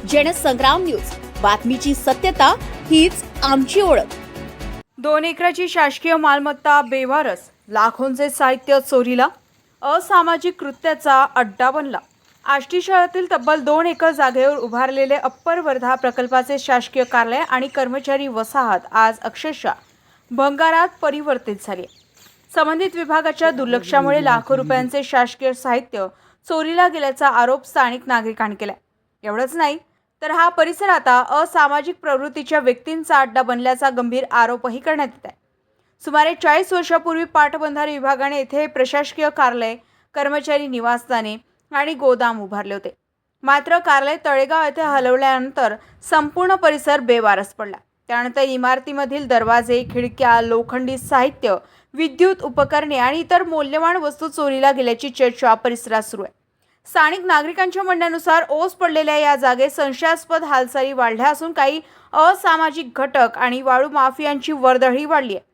Jansangram news, बातमीची सत्यता हीच आमची ओळख। 2 एकराची शासकीय मालमत्ता बेवारस, लाखोंचे साहित्य चोरीला, असामाजिक कृत्याचा अड्डा बनला। आष्टी शहरातील तब्बल 2 एकर जागेवर उभारलेले अप्पर वर्धा प्रकल्पाचे शासकीय कार्यालय आणि कर्मचारी वसाहत आज अक्षरशः भंगारात परिवर्तित झाली। संबंधित विभागाच्या दुर्लक्षामुळे लाखो रुपयांचे शासकीय साहित्य चोरीला गेल्याचा आरोप स्थानिक नागरिकांनी केला। एवढंच नाही तर हा परिसर आता असामाजिक प्रवृत्तीच्या व्यक्तींचा अड्डा बनल्याचा गंभीर आरोपही करण्यात येत आहे। सुमारे 40 वर्षापूर्वी पाटबंधारे विभागाने येथे प्रशासकीय कार्यालय, कर्मचारी निवासस्थाने आणि गोदाम उभारले होते। मात्र कार्यालय तळेगाव येथे हलवल्यानंतर संपूर्ण परिसर बेवारस पडला। त्यानंतर इमारतीमधील दरवाजे, खिडक्या, लोखंडी साहित्य, विद्युत उपकरणे आणि इतर मौल्यवान वस्तू चोरीला गेल्याची चर्चा परिसरात सुरू आहे। स्थानिक नागरिकांच्या म्हणण्यानुसार ओस पडलेल्या या जागेत संशयास्पद हालचाली वाढल्या असून काही असामाजिक घटक आणि वाळू माफियांची वर्दळही वाढली आहे।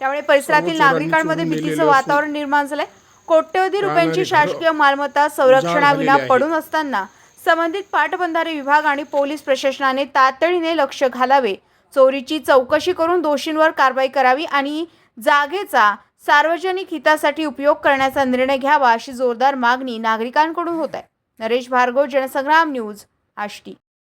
त्यामुळे परिसरातील नागरिकांमध्ये भीतीचं वातावरण निर्माण झालंय। कोट्यवधी रुपयांची शासकीय मालमत्ता संरक्षणाविना पडून असताना संबंधित पाटबंधारे विभाग आणि पोलीस प्रशासनाने तातडीने लक्ष घालावे, चोरीची चौकशी करून दोषींवर कारवाई करावी आणि जागेचा सार्वजनिक हितासाठी उपयोग करण्याचा निर्णय घ्यावा, अशी जोरदार मागणी नागरिकांकडून होत आहे। नरेश भार्गव, जनसंग्राम न्यूज, आष्टी।